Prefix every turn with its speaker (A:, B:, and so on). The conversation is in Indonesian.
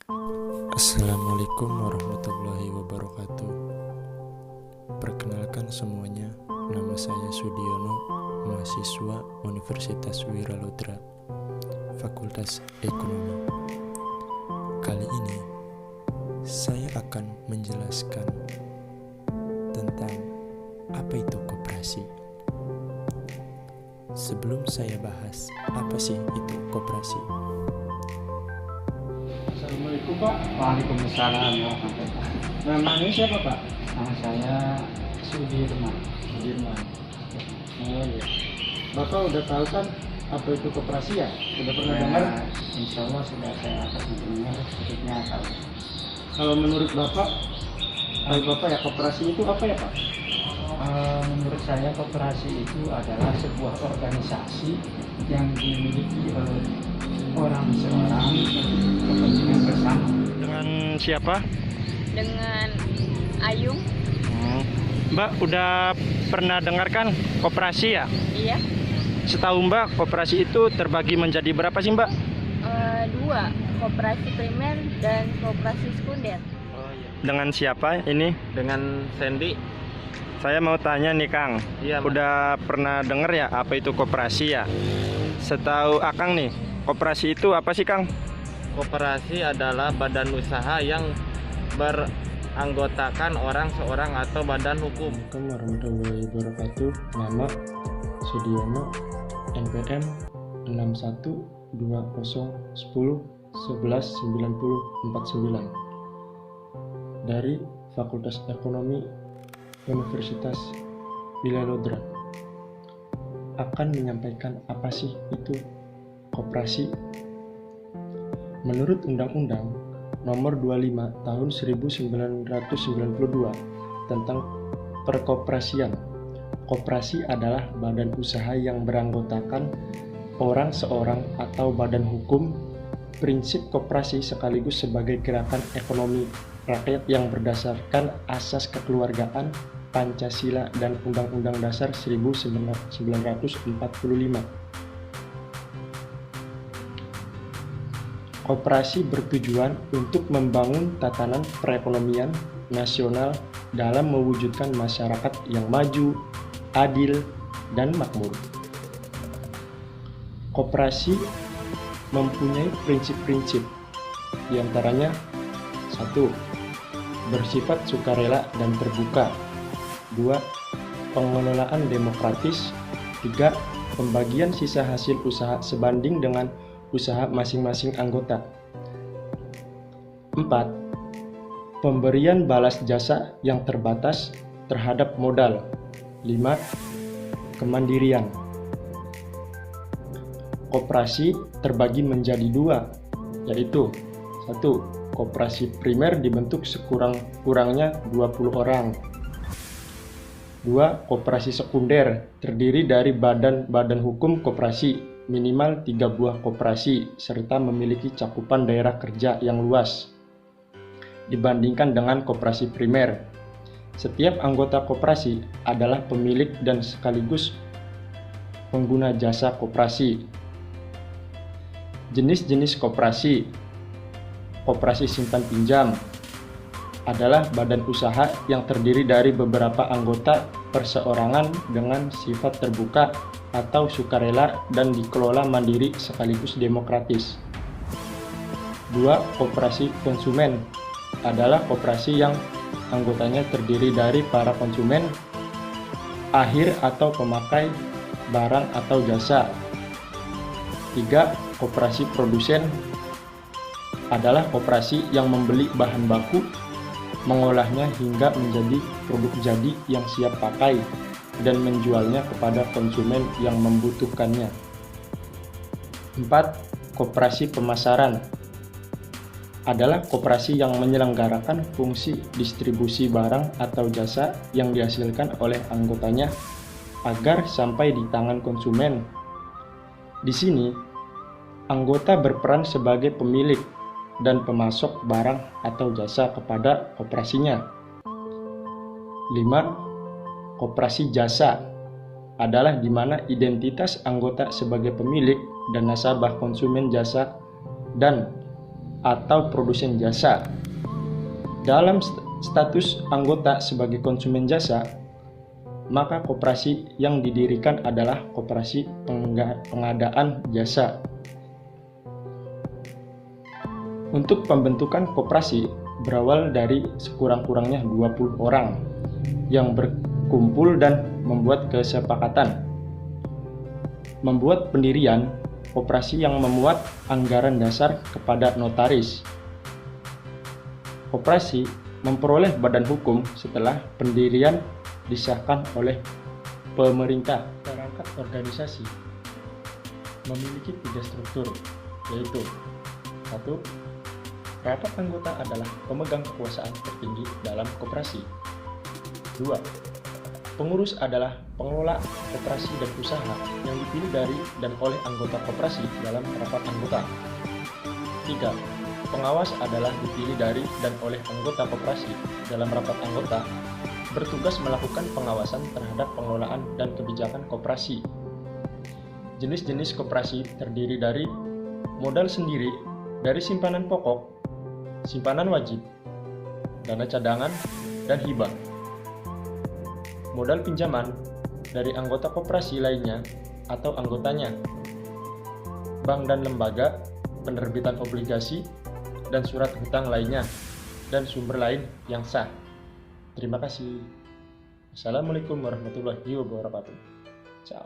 A: Assalamualaikum warahmatullahi wabarakatuh. Perkenalkan semuanya, nama saya Sudiono, mahasiswa Universitas Wiraludra, Fakultas Ekonomi. Kali ini saya akan menjelaskan tentang apa itu koperasi. Sebelum saya bahas apa sih itu koperasi,
B: Assalamualaikum Pak.
C: Waalaikumsalam warahmatullahi wabarakatuh.
B: Namanya siapa Pak?
C: Nama saya Sudirman.
B: Sudirman. Oh iya. Bapak udah tahu kan apa itu koperasi ya? Udah pernah dengar?
C: Insya Allah sudah saya pernah dengar, sedikitnya tahu.
B: Kalau menurut Bapak ya koperasi itu apa ya Pak?
C: Menurut saya koperasi itu adalah sebuah organisasi yang dimiliki oleh orang seorang untuk kepentingan bersama.
B: Dengan siapa?
D: Dengan Ayung.
B: Mbak udah pernah dengar kan koperasi ya?
D: Iya.
B: Setahu Mbak koperasi itu terbagi menjadi berapa sih Mbak?
D: Dua, koperasi primer dan koperasi sekunder.
B: Dengan siapa ini?
E: Dengan Sandy.
B: Saya mau tanya nih Kang.
E: Iya, Mas.
B: Udah pernah denger ya apa itu koperasi ya? Setahu Akang nih, koperasi itu apa sih Kang?
E: Koperasi adalah badan usaha yang beranggotakan orang seorang atau badan hukum.
A: Assalamualaikum warahmatullahi wabarakatuh. Nama Sudiono, NPM 612010119049 dari Fakultas Ekonomi Universitas Wiraludra. Akan menyampaikan apa sih itu koperasi. Menurut Undang-Undang Nomor 25 Tahun 1992 tentang Perkoperasian, koperasi adalah badan usaha yang beranggotakan orang seorang atau badan hukum. Prinsip koperasi sekaligus sebagai gerakan ekonomi rakyat yang berdasarkan asas kekeluargaan, Pancasila, dan Undang-Undang Dasar 1945. Koperasi bertujuan untuk membangun tatanan perekonomian nasional dalam mewujudkan masyarakat yang maju, adil, dan makmur. Koperasi mempunyai prinsip-prinsip, diantaranya 1. Bersifat sukarela dan terbuka. 2. Pengelolaan demokratis. 3. Pembagian sisa hasil usaha sebanding dengan usaha masing-masing anggota. 4. Pemberian balas jasa yang terbatas terhadap modal. 5. Kemandirian. Koperasi terbagi menjadi dua, yaitu 1. Koperasi primer dibentuk sekurang-kurangnya 20 orang. 2. Koperasi sekunder terdiri dari badan-badan hukum koperasi, minimal 3 buah koperasi, serta memiliki cakupan daerah kerja yang luas dibandingkan dengan koperasi primer. Setiap anggota koperasi adalah pemilik dan sekaligus pengguna jasa koperasi. Jenis-jenis koperasi. Koperasi simpan pinjam adalah badan usaha yang terdiri dari beberapa anggota perseorangan dengan sifat terbuka atau sukarela dan dikelola mandiri sekaligus demokratis. 2. Koperasi konsumen adalah koperasi yang anggotanya terdiri dari para konsumen akhir atau pemakai barang atau jasa. 3. Koperasi produsen adalah koperasi yang membeli bahan baku, mengolahnya hingga menjadi produk jadi yang siap pakai, dan menjualnya kepada konsumen yang membutuhkannya. 4. Koperasi pemasaran adalah koperasi yang menyelenggarakan fungsi distribusi barang atau jasa yang dihasilkan oleh anggotanya agar sampai di tangan konsumen. Di sini, anggota berperan sebagai pemilik dan pemasok barang atau jasa kepada koperasinya. 5. Koperasi jasa adalah di mana identitas anggota sebagai pemilik dan nasabah konsumen jasa dan atau produsen jasa. Dalam status anggota sebagai konsumen jasa, maka koperasi yang didirikan adalah koperasi pengadaan jasa. Untuk pembentukan koperasi berawal dari sekurang-kurangnya 20 orang yang berkumpul dan membuat kesepakatan. Membuat pendirian koperasi yang memuat anggaran dasar kepada notaris. Koperasi memperoleh badan hukum setelah pendirian disahkan oleh pemerintah. Perangkat organisasi memiliki 3 struktur, yaitu 1. Rapat anggota adalah pemegang kekuasaan tertinggi dalam koperasi. 2. Pengurus adalah pengelola koperasi dan usaha yang dipilih dari dan oleh anggota koperasi dalam rapat anggota. 3. Pengawas adalah dipilih dari dan oleh anggota koperasi dalam rapat anggota, bertugas melakukan pengawasan terhadap pengelolaan dan kebijakan koperasi. Jenis-jenis koperasi terdiri dari modal sendiri dari simpanan pokok, simpanan wajib, dana cadangan, dan hibah. Modal pinjaman dari anggota koperasi lainnya atau anggotanya, bank dan lembaga, penerbitan obligasi, dan surat hutang lainnya, dan sumber lain yang sah. Terima kasih. Assalamualaikum warahmatullahi wabarakatuh. Ciao.